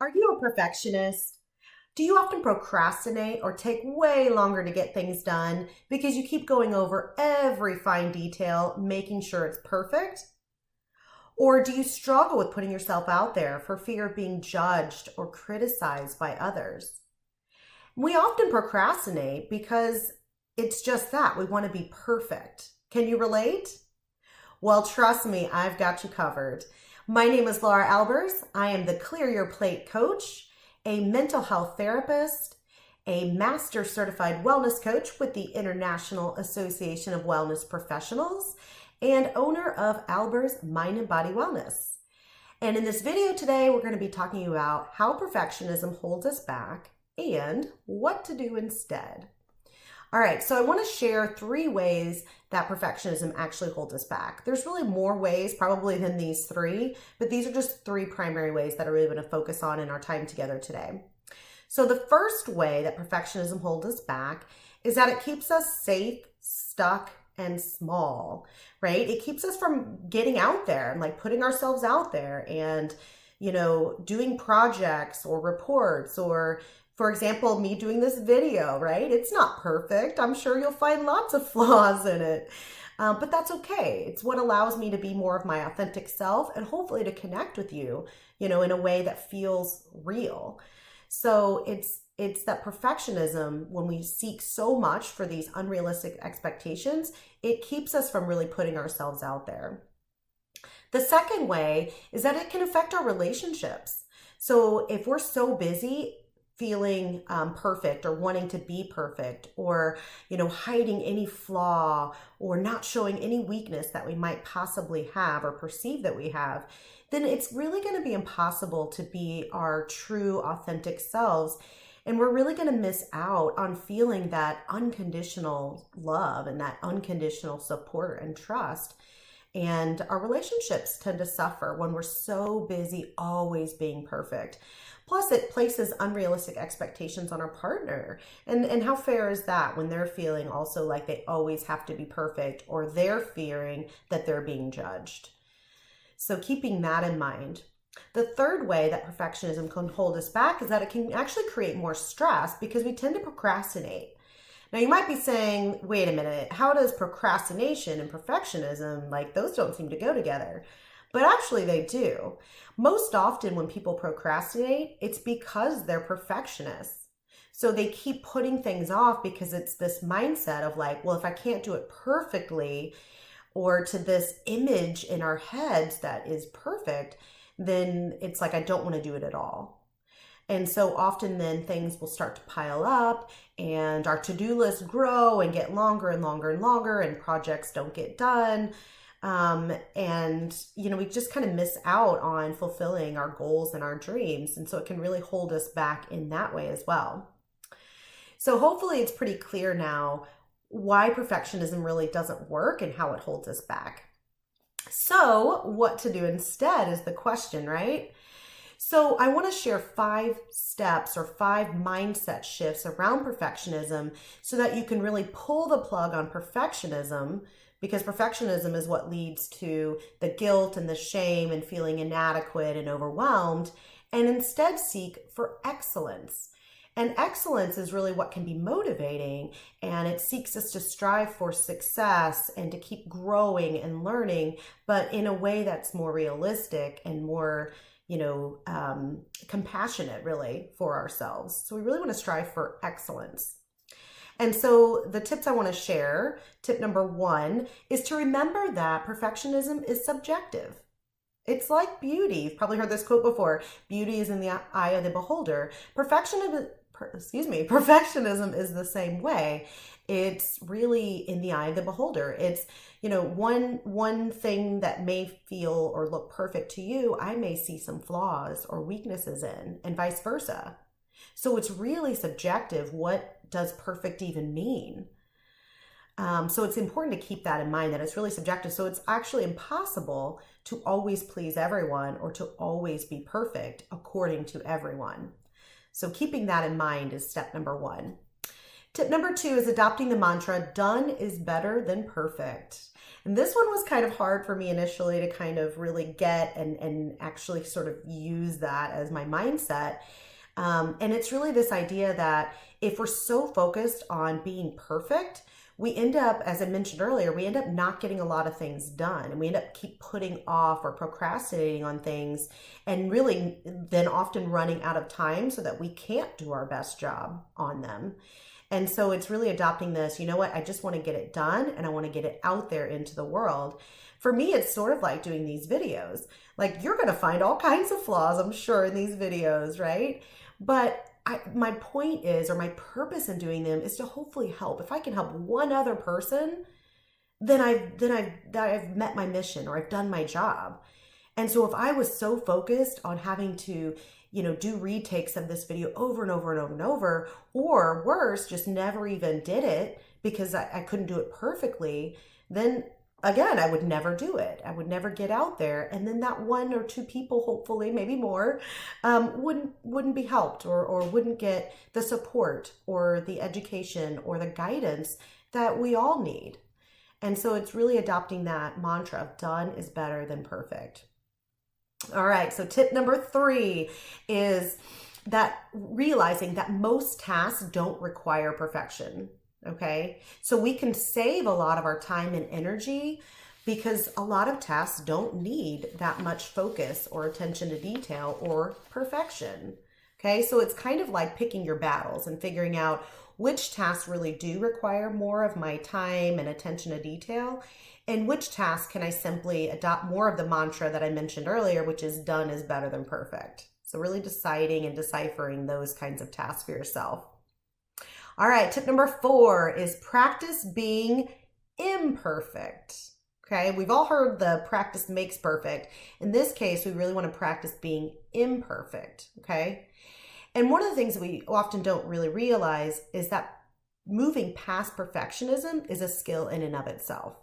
Are you a perfectionist? Do you often procrastinate or take way longer to get things done because you keep going over every fine detail, making sure it's perfect? Or do you struggle with putting yourself out there for fear of being judged or criticized by others? We often procrastinate because it's just that we want to be perfect. Can you relate? Well, trust me, I've got you covered. My name is Laura Albers. I am the Clear Your Plate coach, a mental health therapist, a master certified wellness coach with the International Association of Wellness Professionals, and owner of Albers Mind Body Wellness. And in this video today, we're going to be talking about how perfectionism holds us back and what to do instead. All right, so I want to share 3 ways that perfectionism actually holds us back. There's really more ways probably than these 3, but these are just 3 primary ways that I really want to focus on in our time together today. So the first way that perfectionism holds us back is that it keeps us safe, stuck, and small, right? It keeps us from getting out there and like putting ourselves out there and, doing projects or reports or, for example, me doing this video, right? It's not perfect. I'm sure you'll find lots of flaws in it, but that's okay. It's what allows me to be more of my authentic self and hopefully to connect with you, in a way that feels real. So it's that perfectionism, when we seek so much for these unrealistic expectations, it keeps us from really putting ourselves out there. The second way is that it can affect our relationships. So if we're so busy feeling perfect or wanting to be perfect or, hiding any flaw or not showing any weakness that we might possibly have or perceive that we have, then it's really going to be impossible to be our true authentic selves. And we're really going to miss out on feeling that unconditional love and that unconditional support and trust. And our relationships tend to suffer when we're so busy always being perfect. Plus, it places unrealistic expectations on our partner. And how fair is that when they're feeling also like they always have to be perfect or they're fearing that they're being judged? So keeping that in mind. The third way that perfectionism can hold us back is that it can actually create more stress because we tend to procrastinate. Now you might be saying, wait a minute, how does procrastination and perfectionism, those don't seem to go together? But actually they do. Most often when people procrastinate, it's because they're perfectionists. So they keep putting things off because it's this mindset of well, if I can't do it perfectly or to this image in our heads that is perfect, then it's I don't want to do it at all. And so often then things will start to pile up and our to-do lists grow and get longer and longer and longer and projects don't get done. We just kind of miss out on fulfilling our goals and our dreams. And so it can really hold us back in that way as well. So hopefully it's pretty clear now why perfectionism really doesn't work and how it holds us back. So what to do instead is the question, right? So I want to share 5 steps or 5 mindset shifts around perfectionism so that you can really pull the plug on perfectionism, because perfectionism is what leads to the guilt and the shame and feeling inadequate and overwhelmed, and instead seek for excellence. And excellence is really what can be motivating, and it seeks us to strive for success and to keep growing and learning, but in a way that's more realistic and more compassionate really for ourselves. So we really want to strive for excellence. And so the tips I want to share, tip number 1 is to remember that perfectionism is subjective. It's like beauty. You've probably heard this quote before. Beauty is in the eye of the beholder. Perfectionism is the same way. It's really in the eye of the beholder. It's, one thing that may feel or look perfect to you, I may see some flaws or weaknesses in, and vice versa. So it's really subjective. What does perfect even mean? So it's important to keep that in mind, that it's really subjective. So it's actually impossible to always please everyone or to always be perfect according to everyone. So keeping that in mind is step number 1. Tip number 2 is adopting the mantra, done is better than perfect. And this one was kind of hard for me initially to kind of really get and actually sort of use that as my mindset. And it's really this idea that if we're so focused on being perfect, we end up, as I mentioned earlier, we end up not getting a lot of things done, and we end up keep putting off or procrastinating on things, and really then often running out of time so that we can't do our best job on them. And so it's really adopting this, you know what, I just want to get it done and I want to get it out there into the world. For me, it's sort of like doing these videos. Like, you're going to find all kinds of flaws, I'm sure, in these videos, right? But my point is, or my purpose in doing them is to hopefully help. If I can help one other person, then I've met my mission, or I've done my job. And so if I was so focused on having to, do retakes of this video over and over and over and over, or worse, just never even did it because I couldn't do it perfectly, then again, I would never do it. I would never get out there. And then that 1 or 2 people, hopefully, maybe more, wouldn't be helped or wouldn't get the support or the education or the guidance that we all need. And so it's really adopting that mantra of done is better than perfect. All right, so tip number 3 is that realizing that most tasks don't require perfection. Okay, so we can save a lot of our time and energy because a lot of tasks don't need that much focus or attention to detail or perfection. Okay, so it's kind of like picking your battles and figuring out which tasks really do require more of my time and attention to detail, and which tasks can I simply adopt more of the mantra that I mentioned earlier, which is done is better than perfect. So really deciding and deciphering those kinds of tasks for yourself. All right, tip number 4 is practice being imperfect. Okay, we've all heard the practice makes perfect. In this case, we really want to practice being imperfect, okay? And one of the things that we often don't really realize is that moving past perfectionism is a skill in and of itself.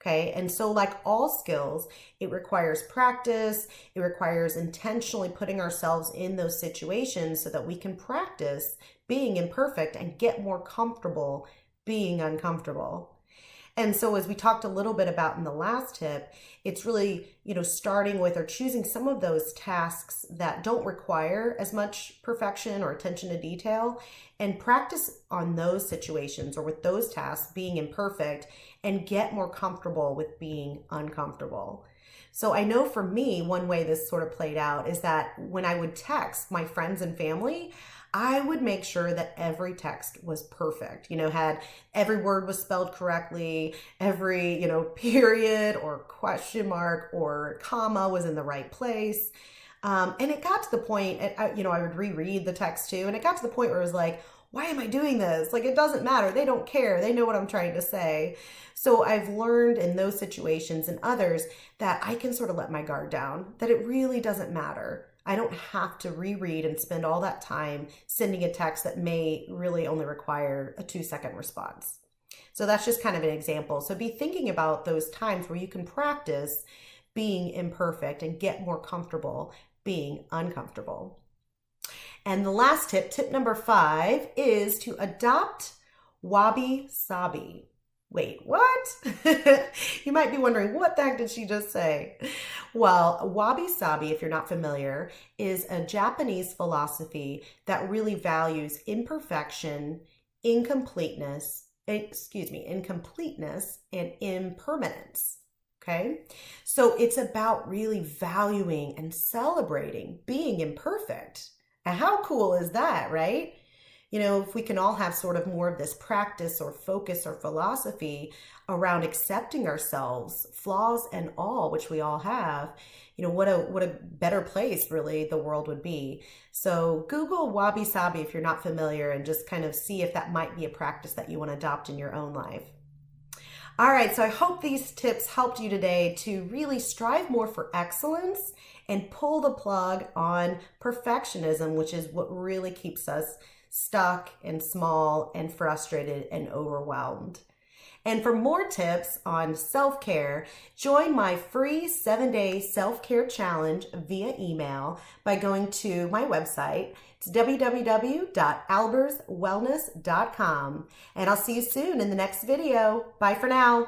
Okay, and so like all skills, it requires practice, it requires intentionally putting ourselves in those situations so that we can practice being imperfect and get more comfortable being uncomfortable. And so as we talked a little bit about in the last tip, it's really, starting with or choosing some of those tasks that don't require as much perfection or attention to detail, and practice on those situations or with those tasks being imperfect and get more comfortable with being uncomfortable. So I know for me, one way this sort of played out is that when I would text my friends and family, I would make sure that every text was perfect, had every word was spelled correctly, every, period or question mark or comma was in the right place. And it got to the point, I would reread the text too. And it got to the point where it was like, why am I doing this? Like, it doesn't matter. They don't care. They know what I'm trying to say. So I've learned in those situations and others that I can sort of let my guard down, that it really doesn't matter. I don't have to reread and spend all that time sending a text that may really only require a 2-second response. So that's just kind of an example. So be thinking about those times where you can practice being imperfect and get more comfortable being uncomfortable. And the last tip, tip number 5, is to adopt WabiSabi. Wait, what? You might be wondering, what the heck did she just say? Well, WabiSabi, if you're not familiar, is a Japanese philosophy that really values imperfection, incompleteness, and impermanence. Okay? So it's about really valuing and celebrating being imperfect. And how cool is that, right? If we can all have sort of more of this practice or focus or philosophy around accepting ourselves, flaws and all, which we all have, what a better place really the world would be. So Google WabiSabi if you're not familiar and just kind of see if that might be a practice that you want to adopt in your own life. All right, so I hope these tips helped you today to really strive more for excellence and pull the plug on perfectionism, which is what really keeps us stuck and small and frustrated and overwhelmed. And for more tips on self-care, join my free 7-day self-care challenge via email by going to my website. It's www.alberswellness.com. And I'll see you soon in the next video. Bye for now.